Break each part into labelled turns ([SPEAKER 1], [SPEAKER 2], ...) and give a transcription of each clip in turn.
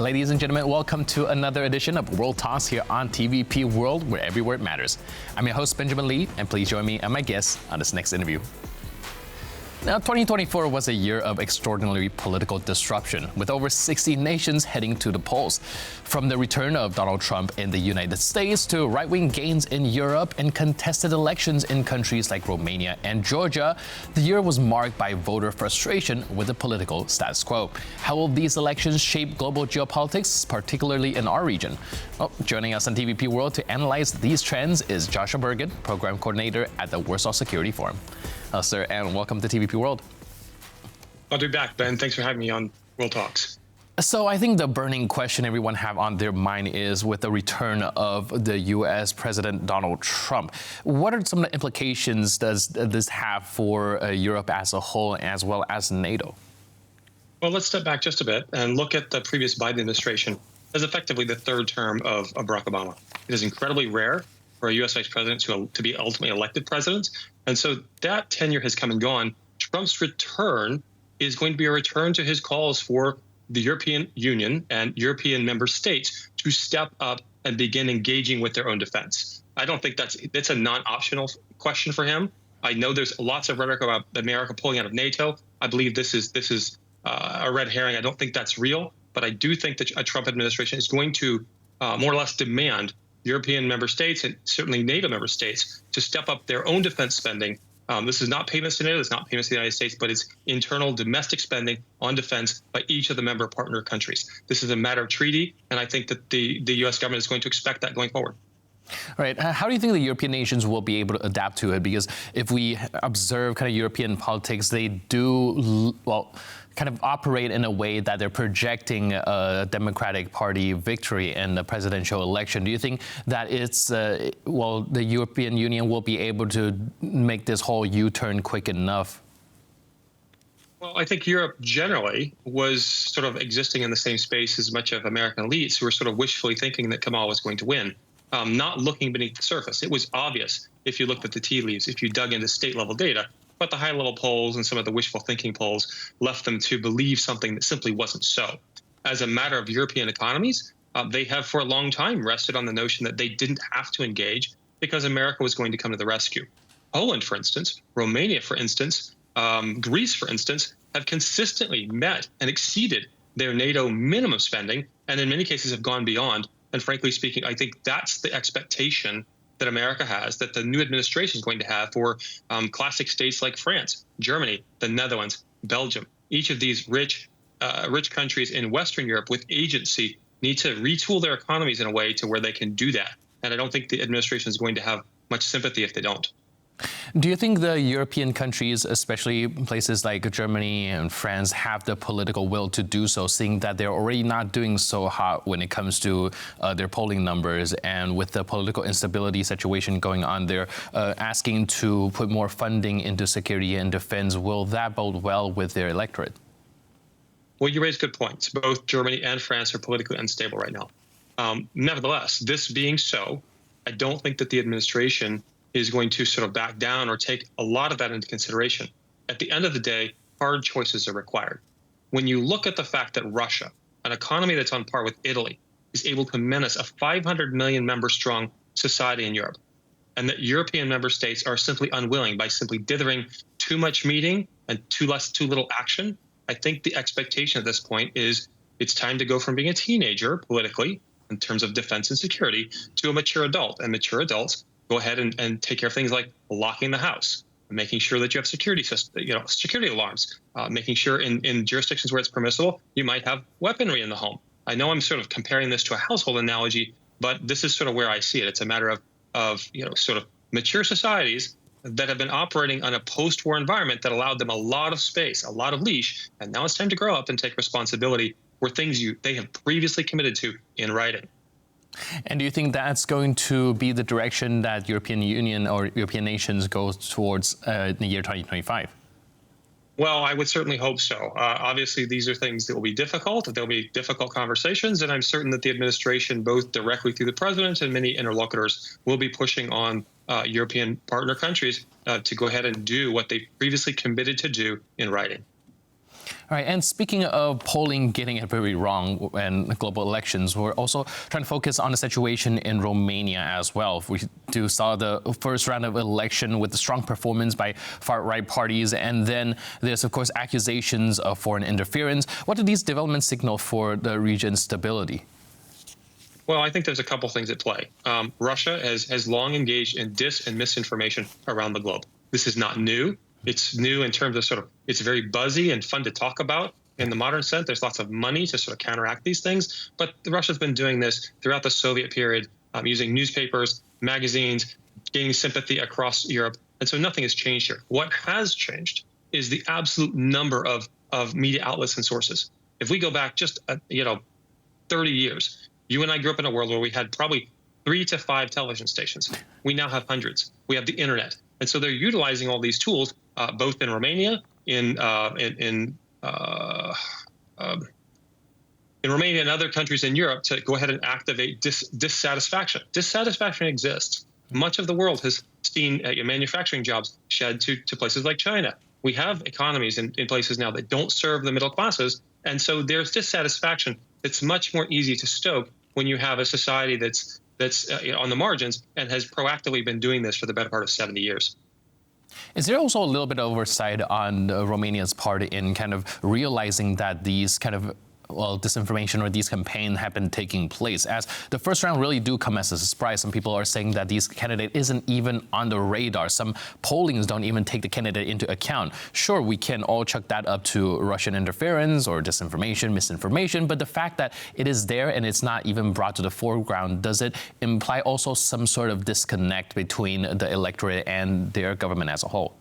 [SPEAKER 1] Ladies and gentlemen, welcome to another edition of World Talks here on TVP World, where every word matters. I'm your host, Benjamin Lee, and please join me and my guests on this next interview. Now, 2024 was a year of extraordinary political disruption, with over 60 nations heading to the polls. From the return of Donald Trump in the United States to right-wing gains in Europe and contested elections in countries like Romania and Georgia, the year was marked by voter frustration with the political status quo. How will these elections shape global geopolitics, particularly in our region? Well, joining us on TVP World to analyze these trends is Joshua Burgin, Program Coordinator at the Warsaw Security Forum. Hello, sir, and welcome to TVP World.
[SPEAKER 2] I'll be back, Ben. Thanks for having me on World Talks.
[SPEAKER 1] So I think the burning question everyone have on their mind is with the return of the U.S. President Donald Trump. What are some of the implications does this have for Europe as a whole, as well as NATO?
[SPEAKER 2] Well, let's step back just a bit and look at the previous Biden administration as effectively the third term of Barack Obama. It is incredibly rare for a U.S. vice president to be ultimately elected president. And so that tenure has come and gone. Trump's return is going to be a return to his calls for the European Union and European member states to step up and begin engaging with their own defense. I don't think that's a non-optional question for him. I know there's lots of rhetoric about America pulling out of NATO. I believe this is a red herring. I don't think that's real, but I do think that a Trump administration is going to more or less demand European member states and certainly NATO member states to step up their own defense spending. This is not payments to NATO, it's not payments to the United States, but it's internal domestic spending on defense by each of the member partner countries. This is a matter of treaty, and I think that the U.S. government is going to expect that going forward.
[SPEAKER 1] All right. How do you think the European nations will be able to adapt to it? Because if we observe kind of European politics, they do, kind of operate in a way that they're projecting a Democratic Party victory in the presidential election. Do you think that the European Union will be able to make this whole U-turn quick enough?
[SPEAKER 2] Well, I think Europe generally was sort of existing in the same space as much of American elites who were sort of wishfully thinking that Kamala was going to win. Not looking beneath the surface. It was obvious if you looked at the tea leaves, if you dug into state-level data, but the high-level polls and some of the wishful thinking polls left them to believe something that simply wasn't so. As a matter of European economies, they have for a long time rested on the notion that they didn't have to engage because America was going to come to the rescue. Poland, for instance, Romania, for instance, Greece, for instance, have consistently met and exceeded their NATO minimum spending, and in many cases have gone beyond. And frankly speaking, I think that's the expectation that America has, that the new administration is going to have for classic states like France, Germany, the Netherlands, Belgium. Each of these rich countries in Western Europe with agency need to retool their economies in a way to where they can do that. And I don't think the administration is going to have much sympathy if they don't.
[SPEAKER 1] Do you think the European countries, especially places like Germany and France, have the political will to do so, seeing that they're already not doing so hot when it comes to their polling numbers, and with the political instability situation going on, they're asking to put more funding into security and defense? Will that bode well with their electorate?
[SPEAKER 2] Well, you raise good points. Both Germany and France are politically unstable right now. Nevertheless, this being so, I don't think that the administration is going to sort of back down or take a lot of that into consideration. At the end of the day, hard choices are required. When you look at the fact that Russia, an economy that's on par with Italy, is able to menace a 500 million member strong society in Europe, and that European member states are simply unwilling by simply dithering too much meeting and too little action, I think the expectation at this point is it's time to go from being a teenager politically in terms of defense and security to a mature adult. And mature adults go ahead and take care of things like locking the house, making sure that you have security alarms, making sure in jurisdictions where it's permissible, you might have weaponry in the home. I know I'm sort of comparing this to a household analogy, but this is sort of where I see it. It's a matter of sort of mature societies that have been operating on a post-war environment that allowed them a lot of space, a lot of leash, and now it's time to grow up and take responsibility for things they have previously committed to in writing.
[SPEAKER 1] And do you think that's going to be the direction that European Union or European nations go towards in the year 2025?
[SPEAKER 2] Well, I would certainly hope so. Obviously, these are things that will be difficult. There'll be difficult conversations, and I'm certain that the administration, both directly through the president and many interlocutors, will be pushing on European partner countries to go ahead and do what they previously committed to do in writing.
[SPEAKER 1] All right, and speaking of polling getting it very wrong and global elections, we're also trying to focus on the situation in Romania as well. We saw the first round of election with the strong performance by far-right parties, and then there's, of course, accusations of foreign interference. What do these developments signal for the region's stability?
[SPEAKER 2] Well, I think there's a couple things at play. Russia has long engaged in dis and misinformation around the globe. This is not new. It's new in terms of it's very buzzy and fun to talk about in the modern sense. There's lots of money to sort of counteract these things. But Russia's been doing this throughout the Soviet period, using newspapers, magazines, gaining sympathy across Europe. And so nothing has changed here. What has changed is the absolute number of media outlets and sources. If we go back just, 30 years, you and I grew up in a world where we had probably 3 to 5 television stations. We now have hundreds. We have the internet. And so they're utilizing all these tools, both in Romania, in Romania and other countries in Europe, to go ahead and activate dissatisfaction. Dissatisfaction exists. Much of the world has seen manufacturing jobs shed to places like China. We have economies in places now that don't serve the middle classes. And so there's dissatisfaction that's much more easy to stoke when you have a society that's on the margins and has proactively been doing this for the better part of 70 years.
[SPEAKER 1] Is there also a little bit of oversight on Romania's part in kind of realizing that these kind of disinformation or these campaigns have been taking place, as the first round really do come as a surprise? Some people are saying that these candidate isn't even on the radar. Some pollings don't even take the candidate into account. Sure, we can all chuck that up to Russian interference or disinformation, misinformation, but the fact that it is there and it's not even brought to the foreground, does it imply also some sort of disconnect between the electorate and their government as a whole?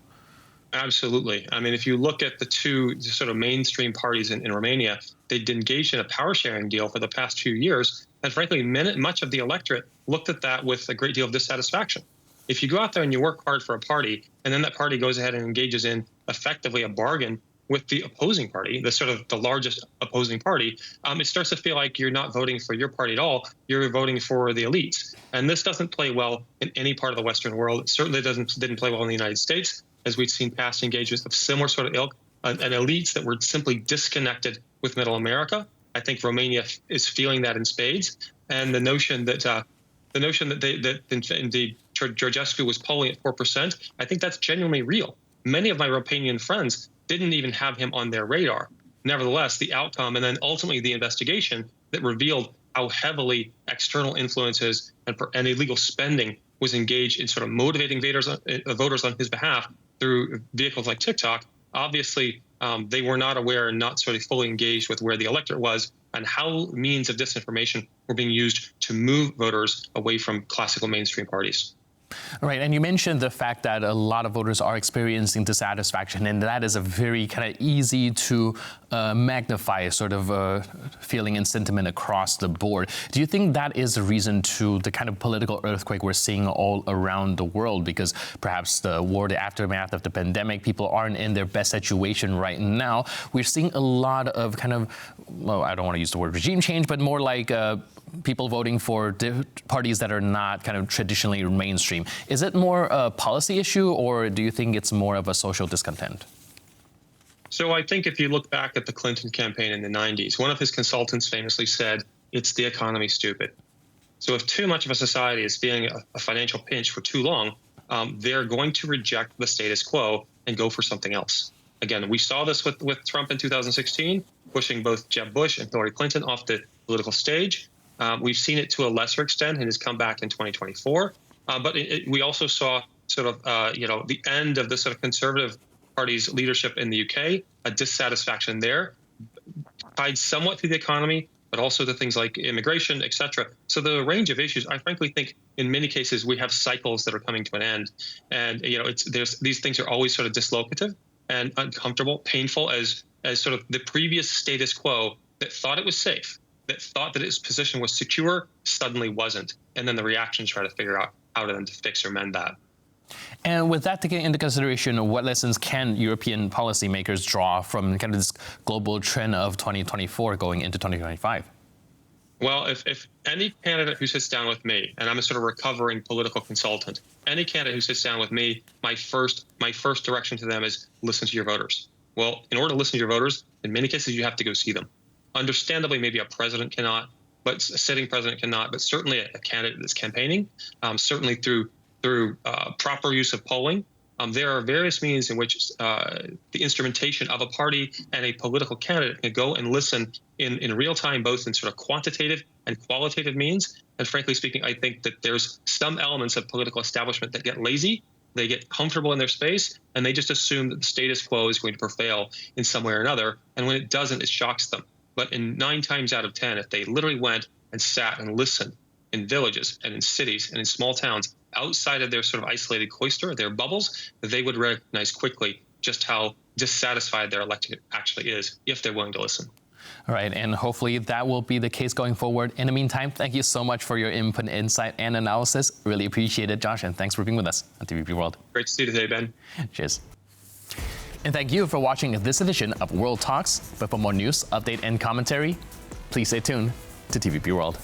[SPEAKER 2] Absolutely. I mean, if you look at the two sort of mainstream parties in Romania, they'd engaged in a power sharing deal for the past few years. And frankly, much of the electorate looked at that with a great deal of dissatisfaction. If you go out there and you work hard for a party, and then that party goes ahead and engages in effectively a bargain with the opposing party, the largest opposing party, it starts to feel like you're not voting for your party at all. You're voting for the elites. And this doesn't play well in any part of the Western world. It certainly didn't play well in the United States, as we've seen past engagements of similar sort of ilk, and elites that were simply disconnected with middle America. I think Romania is feeling that in spades, and the notion that indeed Georgescu was polling at 4%, I think that's genuinely real. Many of my Romanian friends didn't even have him on their radar. Nevertheless, the outcome and then ultimately the investigation that revealed how heavily external influences and illegal spending was engaged in sort of motivating voters on his behalf through vehicles like TikTok. Obviously, they were not aware and not sort of fully engaged with where the electorate was and how means of disinformation were being used to move voters away from classical mainstream parties.
[SPEAKER 1] All right, and you mentioned the fact that a lot of voters are experiencing dissatisfaction, and that is a very kind of easy to magnify sort of feeling and sentiment across the board. Do you think that is a reason to the kind of political earthquake we're seeing all around the world? Because perhaps the war, the aftermath of the pandemic, people aren't in their best situation right now. We're seeing a lot of kind of, well, I don't want to use the word regime change, but more like people voting for parties that are not kind of traditionally mainstream. Is it more a policy issue, or do you think it's more of a social discontent?
[SPEAKER 2] So I think if you look back at the Clinton campaign in the 90s, one of his consultants famously said, "It's the economy, stupid." So if too much of a society is feeling a financial pinch for too long, they're going to reject the status quo and go for something else. Again, we saw this with Trump in 2016, pushing both Jeb Bush and Hillary Clinton off the political stage. We've seen it to a lesser extent in his comeback in 2024. But we also saw sort of, the end of the sort of conservative party's leadership in the UK, a dissatisfaction there, tied somewhat to the economy, but also to things like immigration, et cetera. So the range of issues, I frankly think in many cases we have cycles that are coming to an end. And, these things are always sort of dislocative and uncomfortable, painful as sort of the previous status quo that thought it was safe, that thought that its position was secure, suddenly wasn't. And then the reactions try to figure out how to then fix or mend that.
[SPEAKER 1] And with that taken into consideration, what lessons can European policymakers draw from kind of this global trend of 2024 going into 2025?
[SPEAKER 2] Well, if any candidate who sits down with me, and I'm a sort of recovering political consultant, any candidate who sits down with me, my first direction to them is listen to your voters. Well, in order to listen to your voters, In many cases, you have to go see them. Understandably, maybe a president cannot, but a sitting president cannot, but certainly a candidate that's campaigning, certainly through proper use of polling. There are various means in which the instrumentation of a party and a political candidate can go and listen in real time, both in sort of quantitative and qualitative means. And frankly speaking, I think that there's some elements of political establishment that get lazy. They get comfortable in their space, and they just assume that the status quo is going to prevail in some way or another. And when it doesn't, it shocks them. But in 9 times out of 10, if they literally went and sat and listened in villages and in cities and in small towns outside of their sort of isolated cloister, their bubbles, they would recognize quickly just how dissatisfied their electorate actually is if they're willing to listen.
[SPEAKER 1] All right, and hopefully that will be the case going forward. In the meantime, thank you so much for your input, insight, and analysis. Really appreciate it, Josh, and thanks for being with us on TVP World.
[SPEAKER 2] Great to see you today, Ben.
[SPEAKER 1] Cheers. And thank you for watching this edition of World Talks. But for more news, update, and commentary, please stay tuned to TVP World.